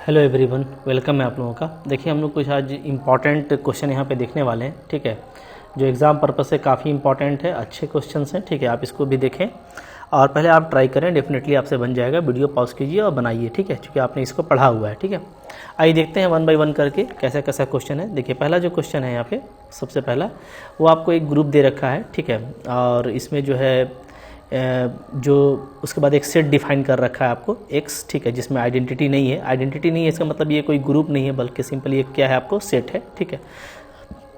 Hello everyone, welcome है आप लोगों का। देखिए हम लोग कुछ आज इम्पॉर्टेंट क्वेश्चन यहाँ पे देखने वाले हैं, ठीक है, जो एग्ज़ाम पर्पस से काफ़ी इंपॉर्टेंट है, अच्छे क्वेश्चंस हैं, ठीक है। आप इसको भी देखें और पहले आप ट्राई करें, डेफिनेटली आपसे बन जाएगा। वीडियो पॉज कीजिए और बनाइए, ठीक है, क्योंकि आपने इसको पढ़ा हुआ है, ठीक है। आइए देखते हैं वन बाय वन करके कैसा कैसा क्वेश्चन है। देखिए पहला जो क्वेश्चन है यहाँ पे, सबसे पहला वो आपको एक ग्रुप दे रखा है, ठीक है, और इसमें जो है जो उसके बाद एक सेट डिफाइन कर रखा है आपको एक्स, ठीक है, जिसमें आइडेंटिटी नहीं है। आइडेंटिटी नहीं है इसका मतलब ये कोई ग्रुप नहीं है, बल्कि सिंपली एक क्या है आपको सेट है, ठीक है।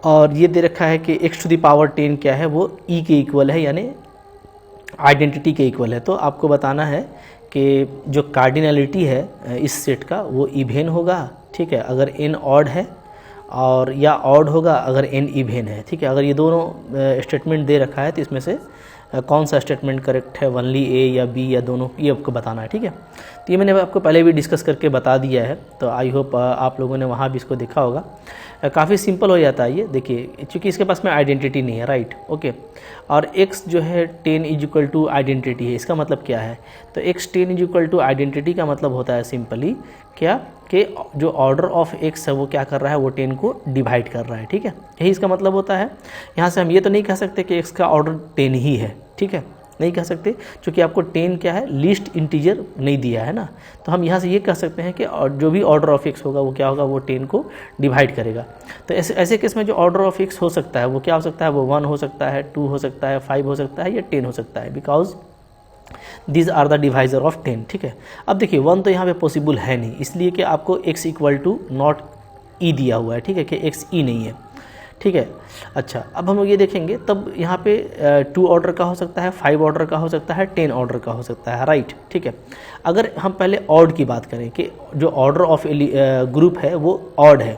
और ये दे रखा है कि x टू द पावर 10 क्या है, वो e के इक्वल है, यानी आइडेंटिटी के इक्वल है। तो आपको बताना है कि जो कार्डिनलिटी है इस सेट का वो इवेन होगा, ठीक है, अगर n ऑड है, और या ऑड होगा अगर n इवेन है, ठीक है। अगर ये दोनों स्टेटमेंट दे रखा है तो इसमें से कौन सा स्टेटमेंट करेक्ट है, ओनली ए या बी या दोनों, ये आपको बताना है, ठीक है। तो ये मैंने आपको पहले भी डिस्कस करके बता दिया है, तो आई होप आप लोगों ने वहाँ भी इसको देखा होगा। काफ़ी सिंपल हो जाता है ये। देखिए चूँकि इसके पास में आइडेंटिटी नहीं है, राइट, ओके, और x जो है 10 इज इक्वल टू आइडेंटिटी है। इसका मतलब क्या है, तो x 10 is equal to identity का मतलब होता है सिंपली क्या कि जो ऑर्डर ऑफ x है वो क्या कर रहा है, वो 10 को डिवाइड कर रहा है, ठीक है, यही इसका मतलब होता है। यहाँ से हम ये तो नहीं कह सकते कि x का ऑर्डर 10 ही है, ठीक है, नहीं कह सकते, क्योंकि आपको 10 क्या है, लीस्ट इंटीजर नहीं दिया है ना। तो हम यहाँ से ये कह सकते हैं कि जो भी ऑर्डर ऑफ x होगा वो क्या होगा, वो 10 को डिवाइड करेगा। तो ऐसे केस में जो ऑर्डर ऑफ x हो सकता है वो क्या हो सकता है, वो 1 हो सकता है, 2 हो सकता है, 5 हो सकता है, या 10 हो सकता है, because these are the divisor of 10, ठीक है। अब देखिए 1 तो यहाँ पे पॉसिबल है नहीं, इसलिए कि आपको x इक्वल टू नॉट ई दिया हुआ है, ठीक है, कि x ई नहीं है, ठीक है। अच्छा, अब हम लोग ये देखेंगे, तब यहाँ पे 2 ऑर्डर का हो सकता है, 5 ऑर्डर का हो सकता है, 10 ऑर्डर का हो सकता है, राइट, ठीक है। अगर हम पहले ऑड की बात करें कि जो ऑर्डर ऑफ ग्रुप है वो ऑड है,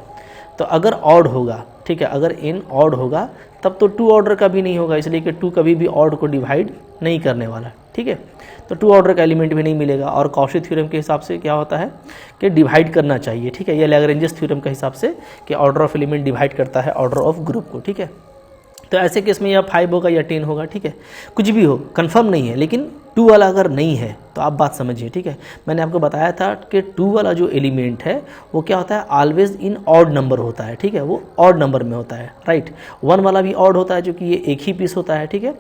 तो अगर ऑड होगा, ठीक है, अगर n ऑड होगा तब तो 2 ऑर्डर का भी नहीं होगा, इसलिए कि 2 कभी भी ऑड को डिवाइड नहीं करने वाला, ठीक है। तो 2 ऑर्डर का एलिमेंट भी नहीं मिलेगा। और कॉशी थ्योरम के हिसाब से क्या होता है कि डिवाइड करना चाहिए, ठीक है, या लैग्रेंजस थ्योरम के हिसाब से कि ऑर्डर ऑफ एलिमेंट डिवाइड करता है ऑर्डर ऑफ ग्रुप को, ठीक है। तो ऐसे केस में या 5 होगा या 10 होगा, ठीक है, कुछ भी हो, कंफर्म नहीं है, लेकिन 2 वाला अगर नहीं है तो आप बात समझिए, ठीक है। मैंने आपको बताया था कि 2 वाला जो एलिमेंट है वो क्या होता है, ऑलवेज इन ऑड नंबर होता है, ठीक है, वो ऑड नंबर में होता है, राइट। 1 वाला भी ऑड होता है, जो कि ये एक ही पीस होता है, ठीक है,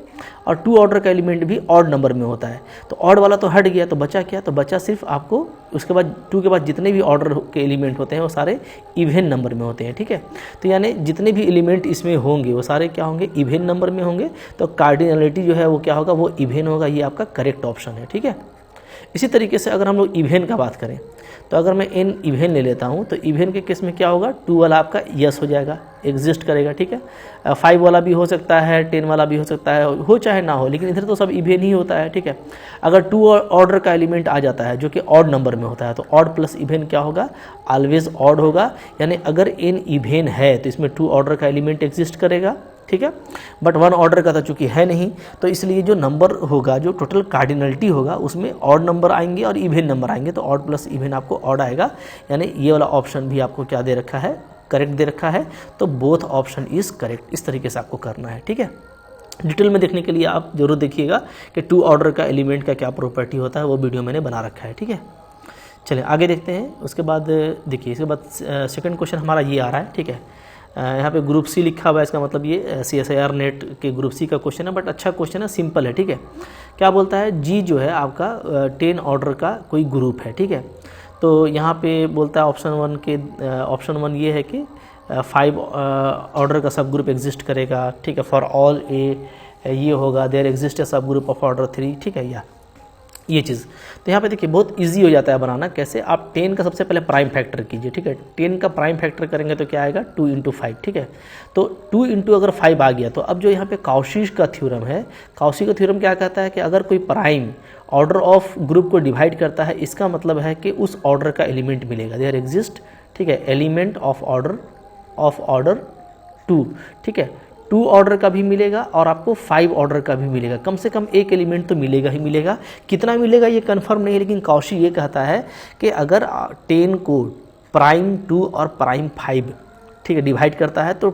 और 2 ऑर्डर का एलिमेंट भी ऑड नंबर में होता है। तो ऑड वाला तो हट गया, तो बचा क्या, तो बचा सिर्फ आपको उसके बाद 2 के बाद जितने भी ऑर्डर के एलिमेंट होते हैं वो सारे इवेन नंबर में होते हैं, ठीक है। तो यानी जितने भी एलिमेंट इसमें होंगे वो सारे क्या होंगे, इवेन नंबर में होंगे। तो कार्डिनलिटी जो है वो क्या होगा, वो इवेन होगा, ये आपका करेक्ट ऑप्शन है, ठीक है। इसी तरीके से अगर हम लोग इवेन का बात करें, तो अगर मैं n इवेन ले लेता हूं तो इवेन के केस में क्या होगा, 2 वाला आपका यस हो जाएगा, एग्जिस्ट करेगा, ठीक है। 5 वाला भी हो सकता है, 10 वाला भी हो सकता है, हो चाहे ना हो, लेकिन इधर तो सब इवेन ही होता है, ठीक है। अगर 2 ऑर्डर का एलिमेंट आ जाता है जो कि ऑड नंबर में होता है, तो ऑड प्लस इवेन क्या होगा, ऑलवेज ऑड होगा। यानी अगर n इवेन है तो इसमें 2 ऑर्डर का एलिमेंट एग्जिस्ट करेगा, ठीक है, बट 1 ऑर्डर का था चूंकि है नहीं, तो इसलिए जो नंबर होगा, जो टोटल कार्डिनलिटी होगा, उसमें ऑड नंबर आएंगे और इवेन नंबर आएंगे। तो ऑड प्लस इवेन आपको ऑड आएगा, यानी ये वाला ऑप्शन भी आपको क्या दे रखा है, करेक्ट दे रखा है। तो बोथ ऑप्शन इज करेक्ट, इस तरीके से आपको करना है, ठीक है। डिटेल में देखने के लिए आप जरूर देखिएगा कि 2 ऑर्डर का एलिमेंट का क्या प्रॉपर्टी होता है, वो वीडियो मैंने बना रखा है, ठीक है। चलिए आगे देखते हैं। उसके बाद देखिए, इसके बाद सेकंड क्वेश्चन हमारा ये आ रहा है, ठीक है। यहाँ पे ग्रुप सी लिखा हुआ है, इसका मतलब ये CSIR नेट के ग्रुप सी का क्वेश्चन है, बट अच्छा क्वेश्चन है, सिंपल है, ठीक है। क्या बोलता है, जी जो है आपका 10 ऑर्डर का कोई ग्रुप है, ठीक है। तो यहाँ पे बोलता है ऑप्शन 1 ये है कि 5 ऑर्डर का सब ग्रुप एग्जिस्ट करेगा, ठीक है, फॉर ऑल ए ये होगा, देयर एग्जिस्ट ए सब ग्रुप ऑफ ऑर्डर 3, ठीक है, या ये चीज़। तो यहाँ पे देखिए बहुत इजी हो जाता है बनाना। कैसे, आप 10 का सबसे पहले प्राइम फैक्टर कीजिए, ठीक है। 10 का प्राइम फैक्टर करेंगे तो क्या आएगा, 2 × 5, ठीक है। तो 2 × अगर 5 आ गया, तो अब जो यहाँ पे काउशी का थ्योरम है, काउशी का थ्योरम क्या कहता है कि अगर कोई प्राइम ऑर्डर ऑफ ग्रुप को डिवाइड करता है, इसका मतलब है कि उस ऑर्डर का एलिमेंट मिलेगा, देयर एग्जिस्ट, ठीक है, एलिमेंट ऑफ ऑर्डर 2, ठीक है। 2 ऑर्डर का भी मिलेगा और आपको 5 ऑर्डर का भी मिलेगा, कम से कम एक एलिमेंट तो मिलेगा ही मिलेगा। कितना मिलेगा ये कंफर्म नहीं है, लेकिन काउशी ये कहता है कि अगर 10 को प्राइम 2 और प्राइम 5, ठीक है, डिवाइड करता है तो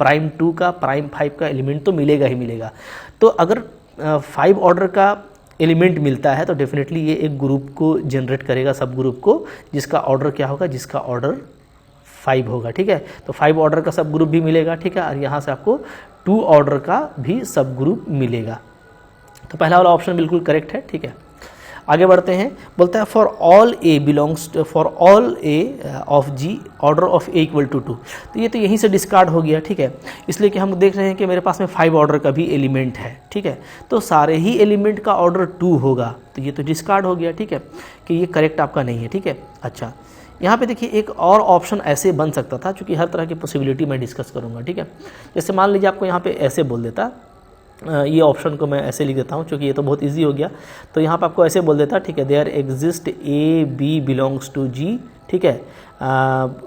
प्राइम 2 का प्राइम 5 का एलिमेंट तो मिलेगा ही मिलेगा। तो अगर 5 ऑर्डर का एलिमेंट मिलता है तो डेफिनेटली ये एक ग्रुप को जनरेट करेगा, सब ग्रुप को, जिसका ऑर्डर क्या होगा, जिसका ऑर्डर 5 होगा। ठीक है, तो 5 ऑर्डर का सब ग्रुप भी मिलेगा। ठीक है, और यहाँ से आपको 2 ऑर्डर का भी सब ग्रुप मिलेगा। तो पहला वाला ऑप्शन बिल्कुल करेक्ट है। ठीक है, आगे बढ़ते हैं। बोलता है for all a belongs for all a of G order of a equal to 2। तो ये तो यहीं से डिस्कार्ड हो गया। ठीक है, इसलिए कि हम देख रहे हैं कि मेरे पास में 5 ऑर्डर का भी एलिमेंट है। ठीक है, तो सारे ही एलिमेंट का ऑर्डर 2 होगा, तो ये तो डिस्कार्ड हो गया। ठीक है, कि ये करेक्ट आपका नहीं है। ठीक है, अच्छा यहाँ पे देखिए एक और ऑप्शन ऐसे बन सकता था, क्योंकि हर तरह की पॉसिबिलिटी मैं डिस्कस करूँगा। ठीक है, जैसे मान लीजिए आपको यहाँ पे ऐसे बोल देता, ये ऑप्शन को मैं ऐसे लिख देता हूँ क्योंकि ये तो बहुत इजी हो गया। तो यहाँ पे आपको ऐसे बोल देता, ठीक है, there exist a b belongs to G. ठीक है,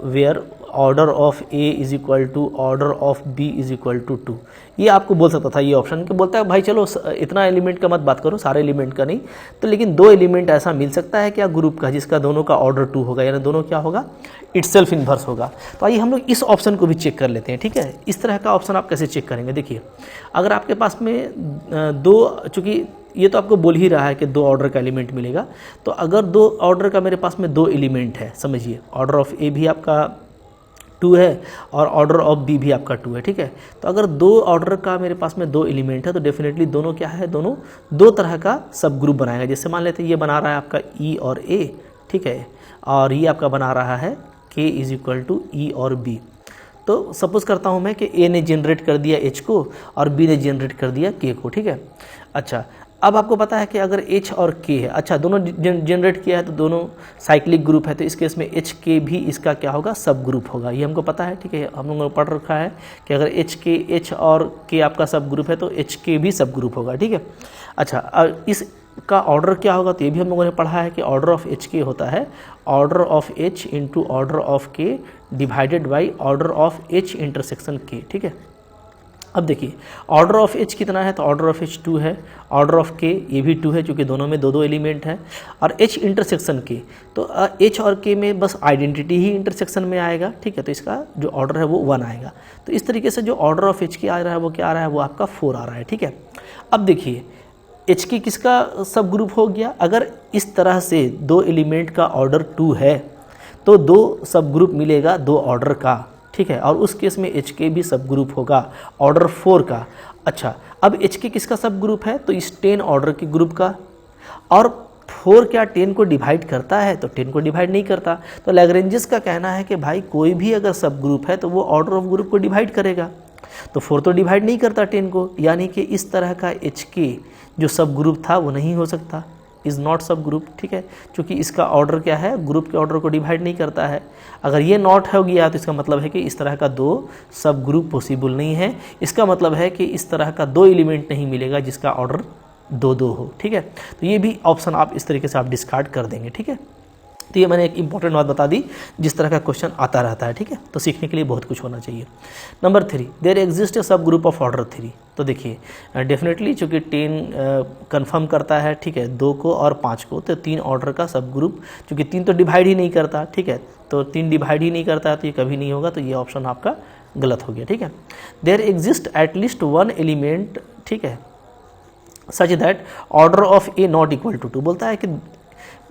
where order of a is equal to order of b is equal to 2। ये आपको बोल सकता था ये ऑप्शन, कि बोलता है भाई चलो इतना एलिमेंट का मत बात करो, सारे एलिमेंट का नहीं, तो लेकिन 2 एलिमेंट ऐसा मिल सकता है क्या ग्रुप का, जिसका दोनों का ऑर्डर 2 होगा, यानी दोनों क्या होगा, इटसेल्फ इन्वर्स होगा। तो आइए हम लोग इस ऑप्शन को भी चेक कर लेते हैं। ठीक है, इस तरह का ऑप्शन आप कैसे चेक करेंगे। देखिए अगर आपके पास में 2, चूँकि ये तो आपको बोल ही रहा है कि 2 ऑर्डर का एलिमेंट मिलेगा, तो अगर 2 ऑर्डर का मेरे पास में 2 एलिमेंट है, समझिए ऑर्डर ऑफ ए भी आपका 2 है और ऑर्डर ऑफ बी भी आपका 2 है। ठीक है, तो अगर 2 ऑर्डर का मेरे पास में 2 एलिमेंट है तो डेफिनेटली दोनों क्या है, दोनों 2 तरह का सब ग्रुप बनाएगा। जैसे मान लेते हैं ये बना रहा है आपका ई और ए। ठीक है, और ये आपका बना रहा है के इज इक्वल टू ई और बी। तो सपोज करता हूँ मैं कि ए ने जनरेट कर दिया एच को और बी ने जनरेट कर दिया के को। ठीक है, अच्छा अब आपको पता है कि अगर एच और के है, अच्छा दोनों जनरेट किया है तो दोनों साइक्लिक ग्रुप है, तो इस केस में एच के भी इसका क्या होगा, सब ग्रुप होगा। ये हमको पता है। ठीक है, हम लोगों ने पढ़ रखा है कि अगर एच और के आपका सब ग्रुप है तो एच के भी सब ग्रुप होगा। ठीक है, अच्छा इसका ऑर्डर क्या होगा, तो ये भी हम लोगों ने पढ़ा है कि ऑर्डर ऑफ एच के होता है order of H into order of K divided by order of H intersection K. ठीक है, अब देखिए ऑर्डर ऑफ एच कितना है, तो ऑर्डर ऑफ एच 2 है, ऑर्डर ऑफ के ये भी 2 है क्योंकि दोनों में 2 एलिमेंट है, और एच इंटरसेक्शन के, तो एच और के में बस आइडेंटिटी ही इंटरसेक्शन में आएगा। ठीक है, तो इसका जो ऑर्डर है वो 1 आएगा। तो इस तरीके से जो ऑर्डर ऑफ एच के आ रहा है वो क्या आ रहा है, वो आपका 4 आ रहा है। ठीक है, अब देखिए एच के किसका सब ग्रुप हो गया, अगर इस तरह से 2 एलिमेंट का ऑर्डर 2 है तो 2 सब ग्रुप मिलेगा 2 ऑर्डर का। ठीक है, और उस केस में एच के भी सब ग्रुप होगा ऑर्डर 4 का। अच्छा अब एच के किसका सब ग्रुप है, तो इस 10 ऑर्डर के ग्रुप का, और 4 क्या 10 को डिवाइड करता है, तो 10 को डिवाइड नहीं करता। तो लैग्रेंजिस का कहना है कि भाई कोई भी अगर सब ग्रुप है तो वो ऑर्डर ऑफ ग्रुप को डिवाइड करेगा, तो 4 तो डिवाइड नहीं करता 10 को, यानी कि इस तरह का एच के जो सब ग्रुप था वो नहीं हो सकता, इज़ नॉट सब ग्रुप। ठीक है, क्योंकि इसका ऑर्डर क्या है, ग्रुप के ऑर्डर को डिवाइड नहीं करता है। अगर ये नॉट हो गया तो इसका मतलब है कि इस तरह का 2 सब ग्रुप पॉसिबल नहीं है। इसका मतलब है कि इस तरह का 2 एलिमेंट नहीं मिलेगा जिसका ऑर्डर 2-2 हो। ठीक है, तो ये भी ऑप्शन आप इस तरीके से आप डिस्कार्ड कर देंगे। ठीक है, तो ये मैंने एक इंपॉर्टेंट बात बता दी, जिस तरह का क्वेश्चन आता रहता है। ठीक है, तो सीखने के लिए बहुत कुछ होना चाहिए। नंबर 3, देयर एग्जिस्ट ए सब ग्रुप ऑफ ऑर्डर 3। तो देखिए डेफिनेटली चूँकि 10 कंफर्म करता है, ठीक है, 2 को और 5 को, तो 3 ऑर्डर का सब ग्रुप, चूँकि 3 तो डिवाइड ही नहीं करता। ठीक है, तो 3 डिवाइड ही नहीं करता है तो ये कभी नहीं होगा, तो ये ऑप्शन आपका गलत हो गया। ठीक है, देयर एग्जिस्ट एटलीस्ट 1 एलिमेंट, ठीक है, such that order of a not equal to 2। बोलता है कि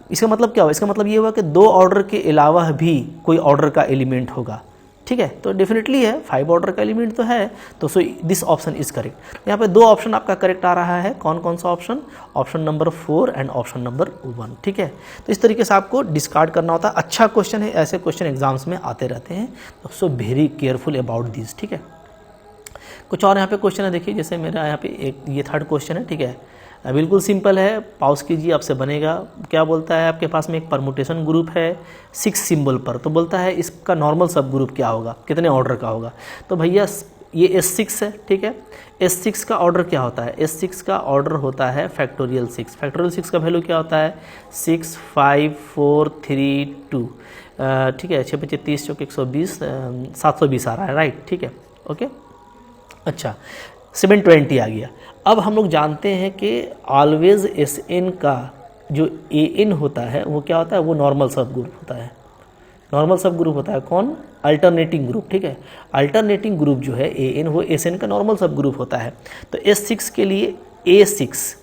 इसका मतलब क्या हुआ, इसका मतलब ये हुआ कि 2 ऑर्डर के अलावा भी कोई ऑर्डर का एलिमेंट होगा। ठीक है, तो डेफिनेटली है 5 ऑर्डर का एलिमेंट तो है, तो so this option is correct. यहाँ पे 2 ऑप्शन आपका करेक्ट आ रहा है, कौन कौन सा option, option number 4 and option number 1। ठीक है, तो इस तरीके से आपको डिस्कार्ड करना होता है। अच्छा क्वेश्चन है, ऐसे क्वेश्चन एग्जाम्स में आते रहते हैं, तो so very careful about this. ठीक है, कुछ और यहाँ पे क्वेश्चन है, देखिए जैसे मेरा यहाँ पे एक ये 3rd क्वेश्चन है। ठीक है, बिल्कुल सिंपल है, पॉज कीजिए, आपसे बनेगा। क्या बोलता है, आपके पास में एक परमुटेशन ग्रुप है 6 सिंबल पर, तो बोलता है इसका नॉर्मल सब ग्रुप क्या होगा, कितने ऑर्डर का होगा। तो भैया ये S6 है। ठीक है, S6 का ऑर्डर क्या होता है, S6 का ऑर्डर होता है फैक्टोरियल 6। फैक्टोरियल 6 का वैल्यू क्या होता है, 6 5 4 3 2। ठीक है, 6 5 30 चौक 120, 720 आ रहा है, राइट। ठीक है, ओके, अच्छा 720 आ गया। अब हम लोग जानते हैं कि ऑलवेज Sn का जो An होता है वो क्या होता है, वो नॉर्मल सब ग्रुप होता है। नॉर्मल सब ग्रुप होता है कौन, अल्टरनेटिंग ग्रुप। ठीक है, अल्टरनेटिंग ग्रुप जो है An वो Sn का नॉर्मल सब ग्रुप होता है। तो S6 के लिए A6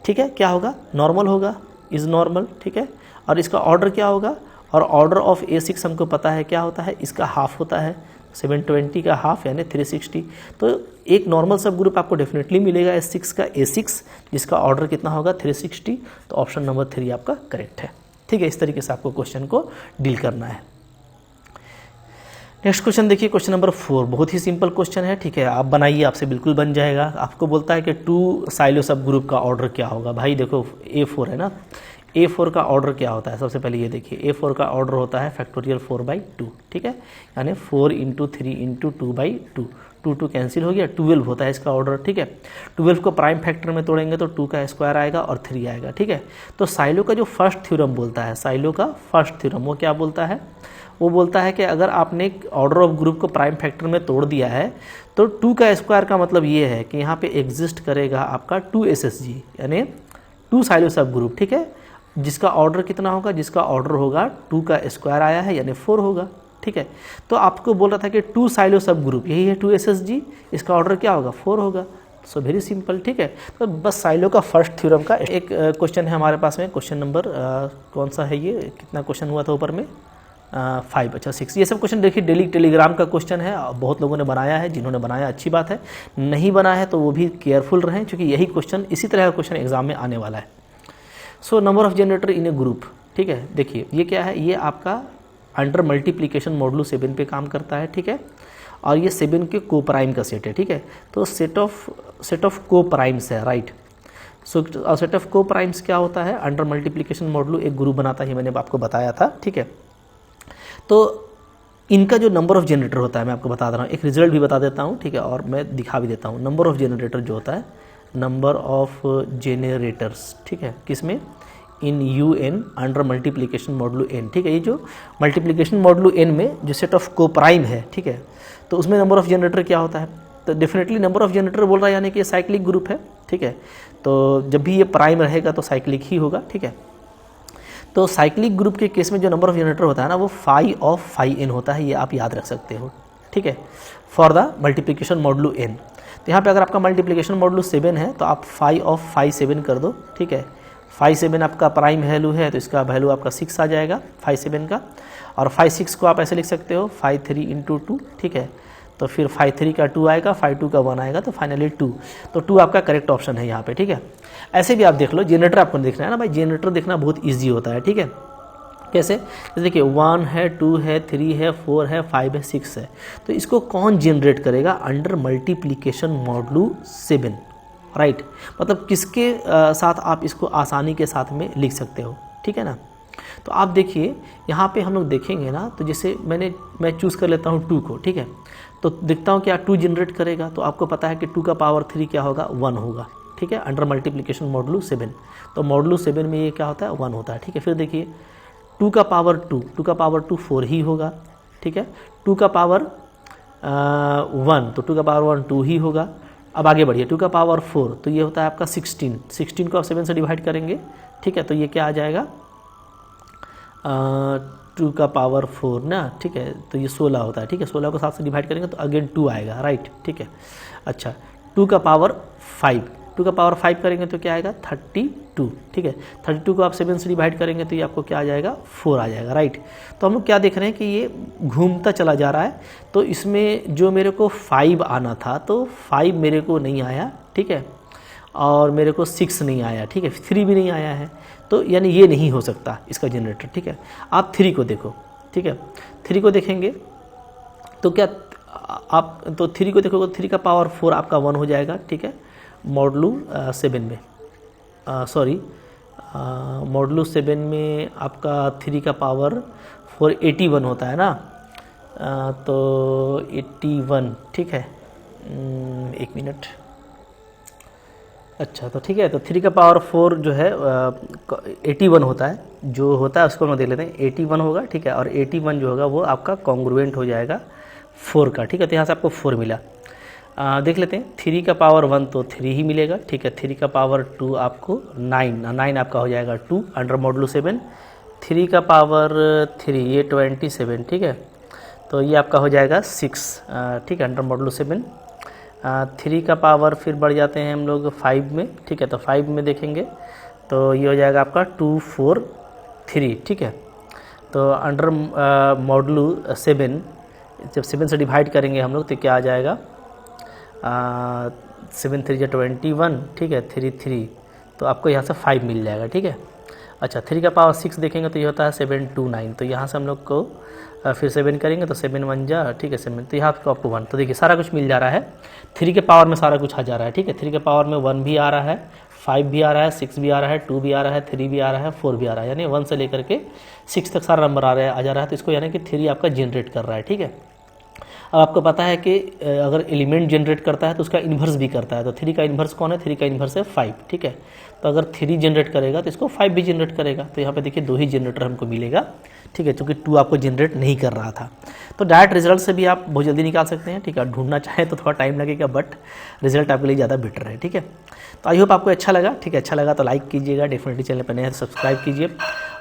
ठीक है, क्या होगा, नॉर्मल होगा, इज़ नॉर्मल, ठीक है। और इसका ऑर्डर क्या होगा, और ऑर्डर ऑफ A6 हमको पता है क्या होता है, इसका हाफ होता है 720 का हाफ यानी 360। तो एक नॉर्मल सब ग्रुप आपको डेफिनेटली मिलेगा S6 का, A6, जिसका ऑर्डर कितना होगा 360। तो ऑप्शन नंबर 3 आपका करेक्ट है, ठीक है। इस तरीके से आपको क्वेश्चन को डील करना है। नेक्स्ट क्वेश्चन देखिए, क्वेश्चन नंबर 4, बहुत ही सिंपल क्वेश्चन है, ठीक है। आप बनाइए, आपसे बिल्कुल बन जाएगा। आपको बोलता है कि 2 साइलो सब ग्रुप का ऑर्डर क्या होगा। भाई देखो A4 है ना, A4 का ऑर्डर क्या होता है, सबसे पहले ये देखिए, A4 का ऑर्डर होता है फैक्टोरियल 4/2, ठीक है, यानी 4 × 3 × 2/2, 2 कैंसिल हो गया, 12 होता है इसका ऑर्डर, ठीक है। 12 को प्राइम फैक्टर में तोड़ेंगे तो 2 का स्क्वायर आएगा और 3 आएगा, ठीक है। तो साइलो का जो फर्स्ट थ्योरम बोलता है, साइलो का फर्स्ट थ्योरम वो क्या बोलता है, वो बोलता है कि अगर आपने ऑर्डर ऑफ ग्रुप को प्राइम फैक्टर में तोड़ दिया है तो 2 का स्क्वायर का मतलब ये है कि यहाँ पे एग्जिस्ट करेगा आपका 2 SSG यानी 2 साइलो सब ग्रुप, ठीक है, जिसका ऑर्डर कितना होगा, जिसका ऑर्डर होगा 2 का स्क्वायर आया है यानी 4 होगा, ठीक है। तो आपको बोल रहा था कि 2 साइलो सब ग्रुप यही है 2 SSG, इसका ऑर्डर क्या होगा 4 होगा। सो वेरी सिंपल, ठीक है। तो बस साइलो का फर्स्ट थ्योरम का एक क्वेश्चन है हमारे पास में, क्वेश्चन नंबर कौन सा है ये, कितना क्वेश्चन हुआ था ऊपर में 5, अच्छा 6। ये सब क्वेश्चन देखिए डेली टेलीग्राम का क्वेश्चन है, बहुत लोगों ने बनाया है, जिन्होंने बनाया अच्छी बात है, नहीं बना है तो वो भी केयरफुल रहें, क्योंकि यही क्वेश्चन इसी तरह का क्वेश्चन एग्जाम में आने वाला है। So number of generator in A group, ठीक है। देखिए ये क्या है, ये आपका अंडर मल्टीप्लिकेशन मॉडुलो 7 पे काम करता है, ठीक है, और ये 7 के को प्राइम का सेट है, ठीक है। तो सेट ऑफ को प्राइम्स है, राइट। सो सेट ऑफ को प्राइम्स क्या होता है, अंडर मल्टीप्लिकेशन मॉडुलो एक ग्रुप बनाता है, मैंने आपको बताया था, ठीक है। तो इनका जो नंबर ऑफ जनरेटर होता है मैं आपको बता दे रहा हूँ, एक रिजल्ट भी बता देता हूँ, ठीक है, और मैं दिखा भी देता हूँ। नंबर ऑफ जनरेटर जो होता है, नंबर ऑफ जेनरेटर्स, ठीक है, किसमें, इन UN under multiplication modulo n, ठीक है। ये जो मल्टीप्लिकेशन मॉडुलो n में जो सेट ऑफ को प्राइम है, ठीक है, तो उसमें नंबर ऑफ जनरेटर क्या होता है, तो डेफिनेटली नंबर ऑफ जनरेटर बोल रहा है यानी कि ये साइक्लिक ग्रुप है, ठीक है। तो जब भी ये प्राइम रहेगा तो साइक्लिक ही होगा, ठीक है। तो साइक्लिक ग्रुप के केस में जो नंबर ऑफ जनरेटर होता है ना, वो phi of phi n होता है, ये आप याद रख सकते हो, ठीक है, for the multiplication modulo n। तो यहाँ पे अगर आपका मल्टीप्लिकेशन मॉडुलो 7 है तो आप phi of phi 7 कर दो, ठीक है। phi 7 आपका प्राइम वैल्यू है तो इसका वैल्यू आपका 6 आ जाएगा phi 7 का, और phi 6 को आप ऐसे लिख सकते हो phi 3 × 2, ठीक है। तो फिर phi 3 का 2 आएगा, phi 2 का 1 आएगा, तो फाइनली 2, तो 2 आपका करेक्ट ऑप्शन है यहाँ पे, ठीक है। ऐसे भी आप देख लो, जनरेटर आपको देखना है ना भाई, जनरेटर देखना बहुत इजी होता है, ठीक है। कैसे, जैसे देखिए 1 है, 2 है, 3 है, 4 है, 5 है, 6 है, तो इसको कौन जनरेट करेगा, अंडर मल्टीप्लिकेशन मॉडुलो 7, राइट। मतलब किसके साथ आप इसको आसानी के साथ में लिख सकते हो, ठीक है ना। तो आप देखिए यहाँ पे हम लोग देखेंगे ना, तो जैसे मैं चूज़ कर लेता हूँ 2 को, ठीक है। तो देखता हूँ क्या 2 जनरेट करेगा, तो आपको पता है कि 2 का पावर 3 क्या होगा, 1 होगा, ठीक है, अंडर मल्टीप्लिकेशन मॉडुलो 7। तो मॉडुलो 7 में ये क्या होता है, 1 होता है, ठीक है। फिर देखिए 2 का पावर 2 4 ही होगा, ठीक है। 2 का पावर 1, तो 2 का पावर 1 2 ही होगा। अब आगे बढ़िए, 2 का पावर 4, तो ये होता है आपका 16 को आप 7 से डिवाइड करेंगे, ठीक है, तो ये क्या आ जाएगा 2 का पावर 4 ना, ठीक है, तो ये 16 होता है, ठीक है। 16 को 7 से डिवाइड करेंगे तो अगेन 2 आएगा, राइट, ठीक है। अच्छा 2 का पावर 5, 2 का पावर 5 करेंगे तो क्या आएगा 32, ठीक है। 32 को आप 7 से डिवाइड करेंगे तो ये आपको क्या आ जाएगा 4 आ जाएगा, राइट। तो हम लोग क्या देख रहे हैं कि ये घूमता चला जा रहा है, तो इसमें जो मेरे को 5 आना था तो 5 मेरे को नहीं आया, ठीक है, और मेरे को 6 नहीं आया, ठीक है, 3 भी नहीं आया है, तो यानी ये नहीं हो सकता इसका जनरेटर, ठीक है। आप 3 को देखो, ठीक है, 3 को देखेंगे तो क्या आप, तो 3 को देखोगे, 3 का पावर 4 आपका 1 हो जाएगा, ठीक है, मॉडुलो 7 में, सॉरी मॉडुलो 7 में आपका 3 का पावर 4 81 होता है ना, तो 81, ठीक है, 1 मिनट, अच्छा तो ठीक है, तो 3 का पावर 4 जो है 81 होता है, जो होता है उसको हम देख लेते हैं, 81 होगा, ठीक है, और 81 जो होगा वो आपका कॉन्ग्रुएंट हो जाएगा 4 का, ठीक है। तो यहाँ से आपको 4 मिला, देख लेते हैं 3 का पावर 1 तो 3 ही मिलेगा, ठीक है। 3 का पावर 2 आपको 9 आपका हो जाएगा 2 अंडर मॉडुलो 7। 3 का पावर 3 ये 27, ठीक है, तो ये आपका हो जाएगा 6, ठीक है, अंडर मॉडुलो 7। 3 का पावर फिर बढ़ जाते हैं हम लोग 5 में, ठीक है। तो 5 में देखेंगे तो ये हो जाएगा आपका 2 4 3, ठीक है। तो अंडर मॉडुलो 7, जब 7 से डिवाइड करेंगे हम लोग तो क्या आ जाएगा, 7 3 21, ठीक है, 3 3, तो आपको यहाँ से 5 मिल जाएगा, ठीक है। अच्छा 3 का पावर 6 देखेंगे तो ये होता है 7 2 9, तो यहाँ से हम लोग को फिर 7 करेंगे तो 7 1 जा, ठीक है, 7, तो यहाँ आपको 1, तो देखिए सारा कुछ मिल जा रहा है। 3 के पावर में सारा कुछ आ जा रहा है, ठीक है। 3 के पावर में 1 भी आ रहा है, 5 भी आ रहा है, 6 भी आ रहा है, 2 भी आ रहा है, 3 भी आ रहा है, 4 भी आ रहा है, यानी 1 से लेकर के 6 तक सारा नंबर आ जा रहा है। तो इसको यानी कि 3 आपका जनरेट कर रहा है, ठीक है। अब आपको पता है कि अगर एलिमेंट जनरेट करता है तो उसका इन्वर्स भी करता है। तो 3 का इन्वर्स कौन है, 3 का इन्वर्स है 5, ठीक है। तो अगर 3 जनरेट करेगा तो इसको 5 भी जनरेट करेगा। तो यहाँ पे देखिए 2 ही जनरेटर हमको मिलेगा, ठीक है, क्योंकि 2 आपको जनरेट नहीं कर रहा था। तो डायरेक्ट रिजल्ट से भी आप बहुत जल्दी निकाल सकते हैं, ठीक है। ढूंढना चाहें तो थोड़ा टाइम लगेगा, बट रिजल्ट आपके लिए ज़्यादा बेटर है, ठीक है। तो आई होप आपको अच्छा लगा, ठीक है। अच्छा लगा तो लाइक कीजिएगा, डेफिनेटली चैनल पर नए हैं तो सब्सक्राइब कीजिए।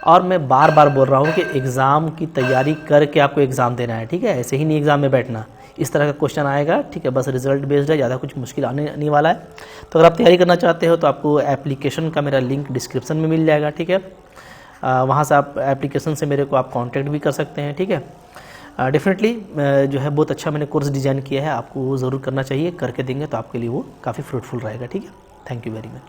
और मैं बार बार बोल रहा हूँ कि एग्ज़ाम की तैयारी करके आपको एग्ज़ाम देना है, ठीक है। ऐसे ही नहीं एग्ज़ाम में बैठना, इस तरह का क्वेश्चन आएगा, ठीक है। बस रिजल्ट बेस्ड है, ज़्यादा कुछ मुश्किल आने नहीं वाला है। तो अगर आप तैयारी करना चाहते हो तो आपको एप्लीकेशन का मेरा लिंक डिस्क्रिप्शन में मिल जाएगा, ठीक है। वहाँ से आप एप्लीकेशन से मेरे को आप कांटेक्ट भी कर सकते हैं, ठीक है। डेफिनेटली जो है बहुत अच्छा मैंने कोर्स डिज़ाइन किया है, आपको वो ज़रूर करना चाहिए, करके देंगे तो आपके लिए वो काफ़ी फ्रूटफुल रहेगा, ठीक है। Thank you very much.